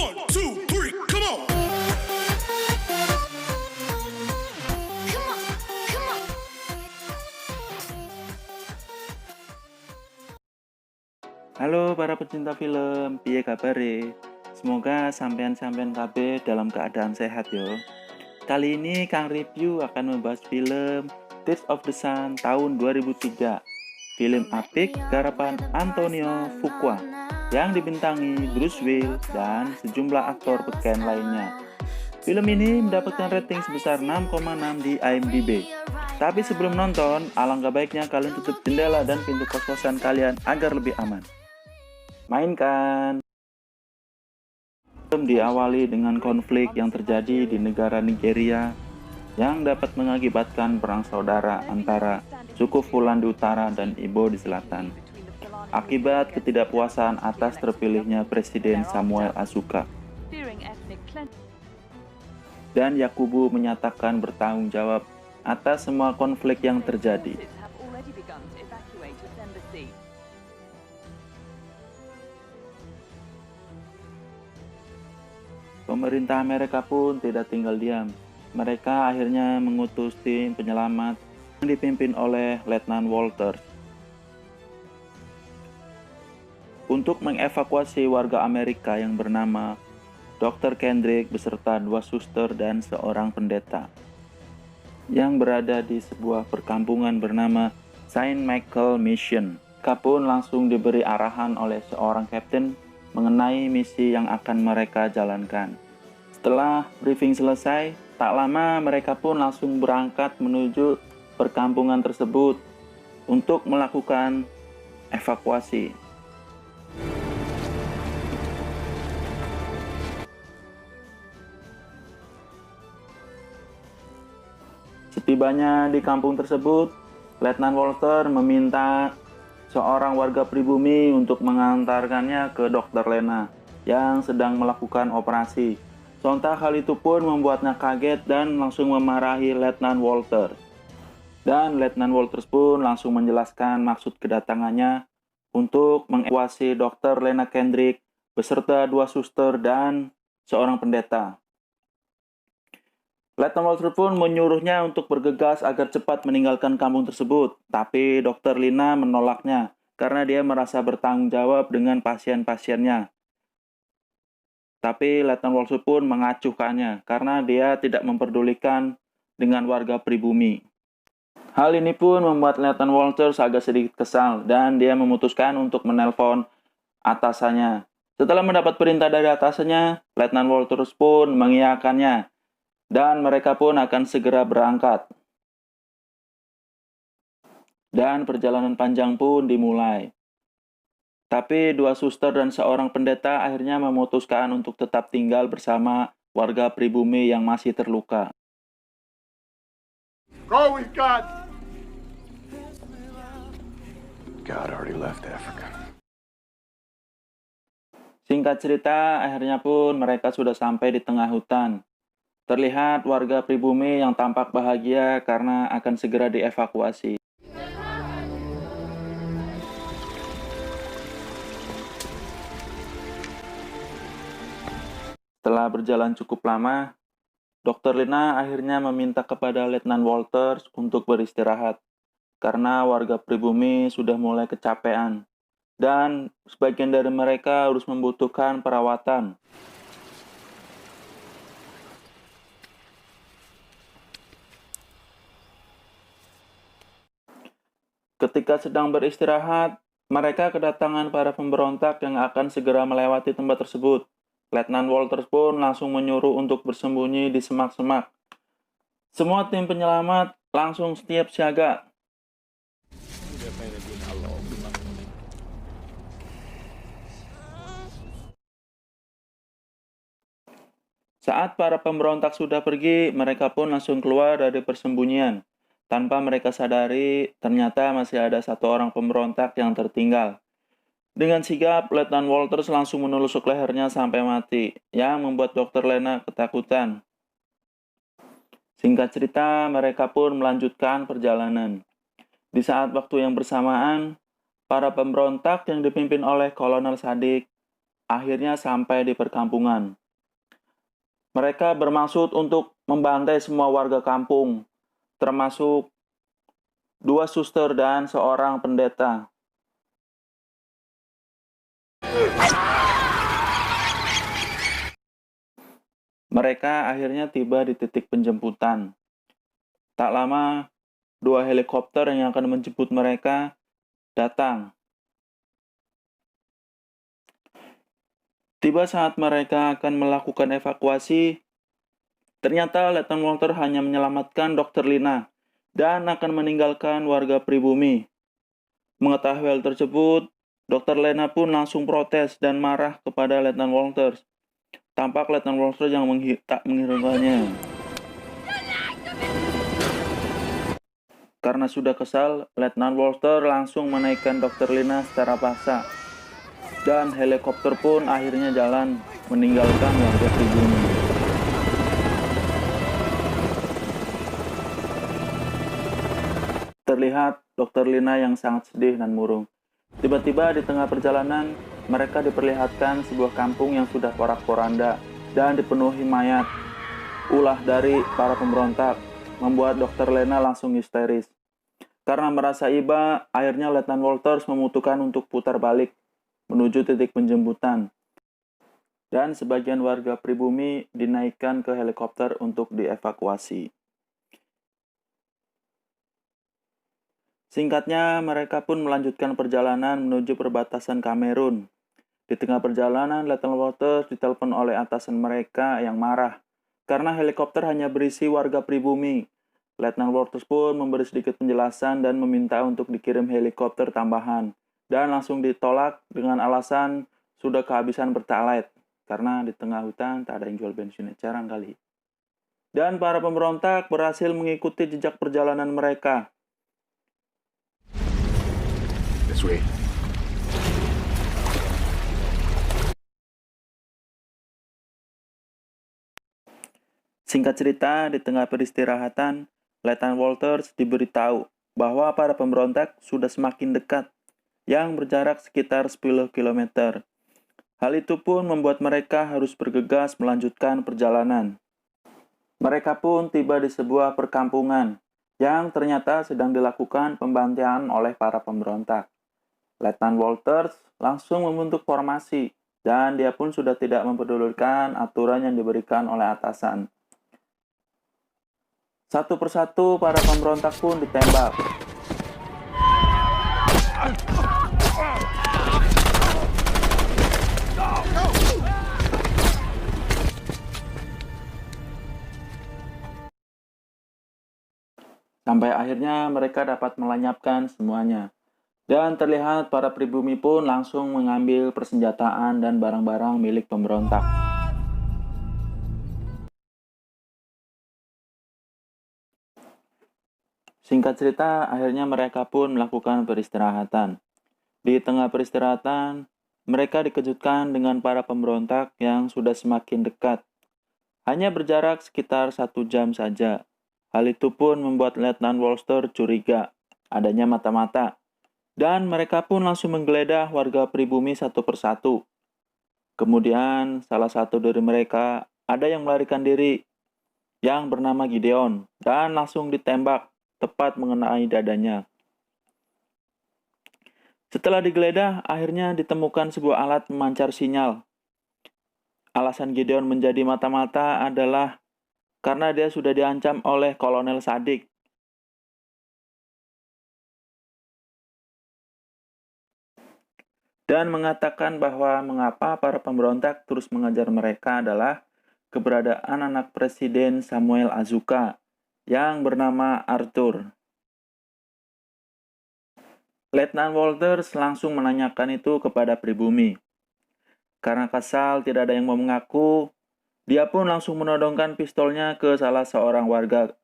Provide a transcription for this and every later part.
1, 2, 3, come on. Halo para pecinta film, piye kabare? Semoga sampean-sampean kabeh dalam keadaan sehat yo. Kali ini Kang Review akan membahas film Taste of the Sun tahun 2003. Film apik garapan Antonio Fuqua yang dibintangi Bruce Willis dan sejumlah aktor beken lainnya. Film ini mendapatkan rating sebesar 6,6 di IMDb. Tapi sebelum nonton, alangkah baiknya kalian tutup jendela dan pintu kos-kosan kalian agar lebih aman. Mainkan. Film diawali dengan konflik yang terjadi di negara Nigeria yang dapat mengakibatkan perang saudara antara suku Fulan di utara dan Igbo di selatan. Akibat ketidakpuasan atas terpilihnya Presiden Samuel Azuka. Dan Yakubu menyatakan bertanggung jawab atas semua konflik yang terjadi. Pemerintah Amerika pun tidak tinggal diam. Mereka akhirnya mengutus tim penyelamat yang dipimpin oleh Letnan Walters untuk mengevakuasi warga Amerika yang bernama Dr. Kendrick beserta 2 suster dan seorang pendeta yang berada di sebuah perkampungan bernama Saint Michael Mission. Mereka pun langsung diberi arahan oleh seorang kapten mengenai misi yang akan mereka jalankan. Setelah briefing selesai, tak lama mereka pun langsung berangkat menuju perkampungan tersebut untuk melakukan evakuasi. Setibanya di kampung tersebut, Letnan Walter meminta seorang warga pribumi untuk mengantarkannya ke Dr. Lena yang sedang melakukan operasi. Sontak hal itu pun membuatnya kaget dan langsung memarahi Letnan Walter. Dan Letnan Walters pun langsung menjelaskan maksud kedatangannya untuk mengevakuasi Dr. Lena Kendrick beserta 2 suster dan seorang pendeta. Letnan Walters pun menyuruhnya untuk bergegas agar cepat meninggalkan kampung tersebut. Tapi Dr. Lena menolaknya karena dia merasa bertanggung jawab dengan pasien-pasiennya. Tapi Letnan Walters pun mengacuhkannya karena dia tidak memperdulikan dengan warga pribumi. Hal ini pun membuat Letnan Walters agak sedikit kesal dan dia memutuskan untuk menelpon atasannya. Setelah mendapat perintah dari atasannya, Letnan Walters pun mengiyakannya dan mereka pun akan segera berangkat. Dan perjalanan panjang pun dimulai. Tapi 2 suster dan seorang pendeta akhirnya memutuskan untuk tetap tinggal bersama warga pribumi yang masih terluka. Go with God. God already left Africa. Singkat cerita, akhirnya pun mereka sudah sampai di tengah hutan. Terlihat warga pribumi yang tampak bahagia karena akan segera dievakuasi. Setelah berjalan cukup lama, Dr. Lena akhirnya meminta kepada Letnan Walters untuk beristirahat karena warga pribumi sudah mulai kecapean dan sebagian dari mereka harus membutuhkan perawatan. Ketika sedang beristirahat, mereka kedatangan para pemberontak yang akan segera melewati tempat tersebut. Letnan Walters pun langsung menyuruh untuk bersembunyi di semak-semak. Semua tim penyelamat langsung siap siaga. Saat para pemberontak sudah pergi, mereka pun langsung keluar dari persembunyian. Tanpa mereka sadari, ternyata masih ada 1 orang pemberontak yang tertinggal. Dengan sigap, Letnan Walters langsung menusuk lehernya sampai mati, yang membuat Dr. Lena ketakutan. Singkat cerita, mereka pun melanjutkan perjalanan. Di saat waktu yang bersamaan, para pemberontak yang dipimpin oleh Kolonel Sadik akhirnya sampai di perkampungan. Mereka bermaksud untuk membantai semua warga kampung, termasuk 2 suster dan seorang pendeta. Mereka akhirnya tiba di titik penjemputan. Tak lama, 2 helikopter yang akan menjemput mereka datang. Tiba saat mereka akan melakukan evakuasi, ternyata Letnan Walter hanya menyelamatkan Dr. Lina dan akan meninggalkan warga pribumi. Mengetahui hal tersebut, Dr. Lena pun langsung protes dan marah kepada Letnan Walters. Tampak Letnan Walters yang tak menghiraukannya. Karena sudah kesal, Letnan Walter langsung menaikkan Dr. Lina secara paksa. Dan helikopter pun akhirnya jalan meninggalkan warga pribumi. Terlihat Dr. Lina yang sangat sedih dan murung. Tiba-tiba di tengah perjalanan, mereka diperlihatkan sebuah kampung yang sudah porak-poranda dan dipenuhi mayat. Ulah dari para pemberontak membuat Dr. Lena langsung histeris. Karena merasa iba, akhirnya Letnan Walters memutuskan untuk putar balik menuju titik penjemputan. Dan sebagian warga pribumi dinaikkan ke helikopter untuk dievakuasi. Singkatnya, mereka pun melanjutkan perjalanan menuju perbatasan Kamerun. Di tengah perjalanan, Letnan Walters ditelepon oleh atasan mereka yang marah karena helikopter hanya berisi warga pribumi. Letnan Walters pun memberi sedikit penjelasan dan meminta untuk dikirim helikopter tambahan. Dan langsung ditolak dengan alasan sudah kehabisan pertalite. Karena di tengah hutan tak ada yang jual bensin, jarang kali. Dan para pemberontak berhasil mengikuti jejak perjalanan mereka. This way. Singkat cerita, di tengah peristirahatan, Letnan Walters diberitahu bahwa para pemberontak sudah semakin dekat, yang berjarak sekitar 10 km. Hal itu pun membuat mereka harus bergegas melanjutkan perjalanan. Mereka pun tiba di sebuah perkampungan yang ternyata sedang dilakukan pembantaian oleh para pemberontak. Letnan Walters langsung membentuk formasi dan dia pun sudah tidak mempedulikan aturan yang diberikan oleh atasan. Satu persatu para pemberontak pun ditembak. Sampai akhirnya mereka dapat melenyapkan semuanya. Dan terlihat para pribumi pun langsung mengambil persenjataan dan barang-barang milik pemberontak. Singkat cerita, akhirnya mereka pun melakukan peristirahatan. Di tengah peristirahatan, mereka dikejutkan dengan para pemberontak yang sudah semakin dekat. Hanya berjarak sekitar 1 jam saja. Hal itu pun membuat Letnan Walters curiga adanya mata-mata. Dan mereka pun langsung menggeledah warga pribumi satu persatu. Kemudian salah satu dari mereka ada yang melarikan diri yang bernama Gideon dan langsung ditembak tepat mengenai dadanya. Setelah digeledah, akhirnya ditemukan sebuah alat memancar sinyal. Alasan Gideon menjadi mata-mata adalah karena dia sudah diancam oleh Kolonel Sadik. Dan mengatakan bahwa mengapa para pemberontak terus mengajar mereka adalah keberadaan anak Presiden Samuel Azuka yang bernama Arthur. Letnan Walters langsung menanyakan itu kepada pribumi. Karena kesal tidak ada yang mau mengaku, dia pun langsung menodongkan pistolnya ke salah seorang warga.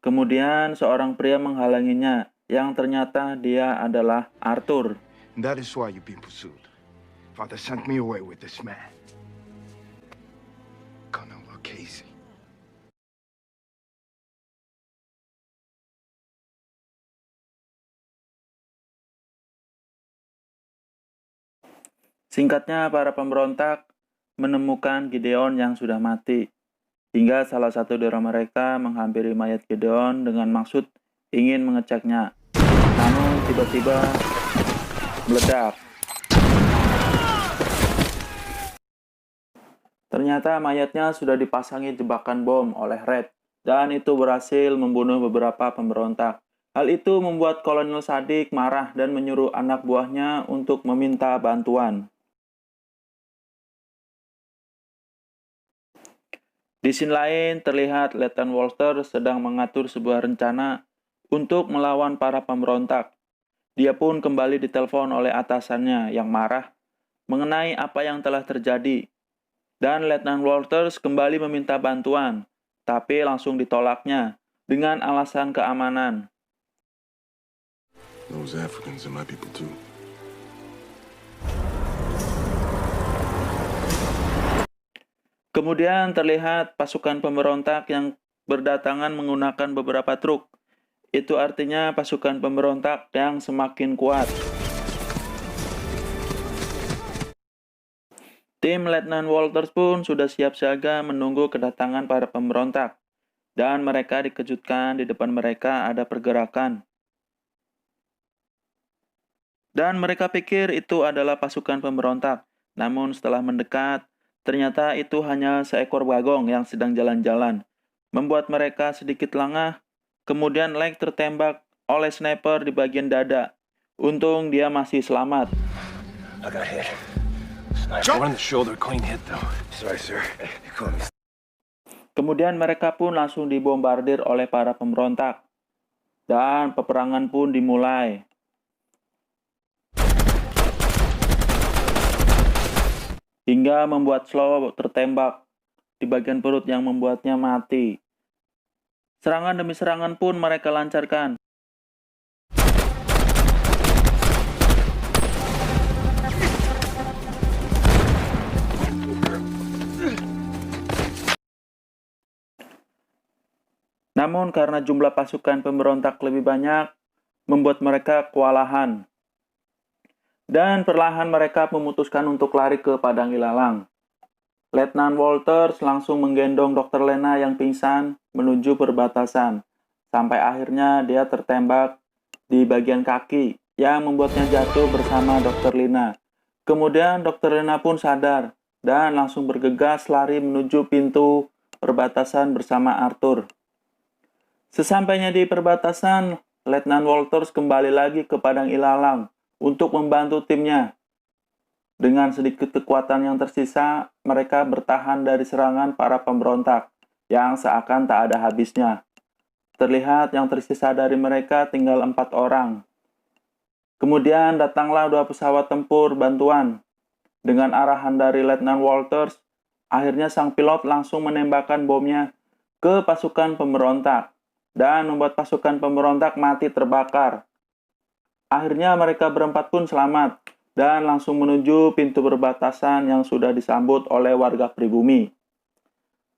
Kemudian seorang pria menghalanginya yang ternyata dia adalah Arthur. And that is why you've been pursued. Father sent me away with this man. Colonel Casey. Singkatnya, para pemberontak menemukan Gideon yang sudah mati, hingga salah satu dari mereka menghampiri mayat Gideon dengan maksud ingin mengeceknya. Namun tiba-tiba meledak. Ternyata mayatnya sudah dipasangi jebakan bom oleh Red, dan itu berhasil membunuh beberapa pemberontak. Hal itu membuat Kolonel Sadik marah dan menyuruh anak buahnya untuk meminta bantuan. Di sisi lain, terlihat Letnan Walter sedang mengatur sebuah rencana untuk melawan para pemberontak. Dia pun kembali ditelepon oleh atasannya yang marah mengenai apa yang telah terjadi. Dan Letnan Walters kembali meminta bantuan, tapi langsung ditolaknya dengan alasan keamanan. Those Africans are my people too. Kemudian terlihat pasukan pemberontak yang berdatangan menggunakan beberapa truk. Itu artinya pasukan pemberontak yang semakin kuat. Tim Letnan Walters pun sudah siap siaga menunggu kedatangan para pemberontak. Dan mereka dikejutkan di depan mereka ada pergerakan. Dan mereka pikir itu adalah pasukan pemberontak. Namun setelah mendekat, ternyata itu hanya seekor bagong yang sedang jalan-jalan, membuat mereka sedikit lengah. Kemudian Lake tertembak oleh sniper di bagian dada. Untung dia masih selamat. I got hit. Sniper on the shoulder, clean hit though. Sorry, sir. Kemudian mereka pun langsung dibombardir oleh para pemberontak. Dan peperangan pun dimulai. Hingga membuat Slow tertembak di bagian perut yang membuatnya mati. Serangan demi serangan pun mereka lancarkan. Namun karena jumlah pasukan pemberontak lebih banyak, membuat mereka kewalahan. Dan perlahan mereka memutuskan untuk lari ke padang ilalang. Letnan Walters langsung menggendong Dr. Lena yang pingsan menuju perbatasan. Sampai akhirnya dia tertembak di bagian kaki yang membuatnya jatuh bersama Dr. Lena. Kemudian Dr. Lena pun sadar dan langsung bergegas lari menuju pintu perbatasan bersama Arthur. Sesampainya di perbatasan, Letnan Walters kembali lagi ke padang ilalang untuk membantu timnya. Dengan sedikit kekuatan yang tersisa, mereka bertahan dari serangan para pemberontak yang seakan tak ada habisnya. Terlihat yang tersisa dari mereka tinggal 4 orang. Kemudian datanglah 2 pesawat tempur bantuan. Dengan arahan dari Letnan Walters, akhirnya sang pilot langsung menembakkan bomnya ke pasukan pemberontak dan membuat pasukan pemberontak mati terbakar. Akhirnya mereka berempat pun selamat dan langsung menuju pintu perbatasan yang sudah disambut oleh warga pribumi.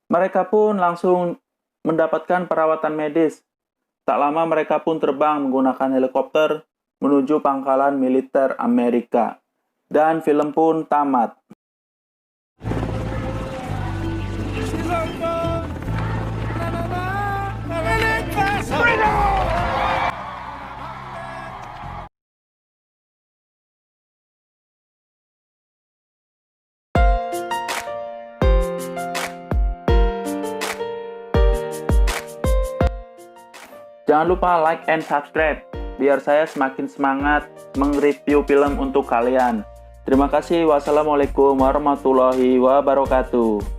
Mereka pun langsung mendapatkan perawatan medis. Tak lama mereka pun terbang menggunakan helikopter menuju pangkalan militer Amerika. Dan film pun tamat. Jangan lupa like and subscribe, biar saya semakin semangat meng-review film untuk kalian. Terima kasih. Wassalamualaikum warahmatullahi wabarakatuh.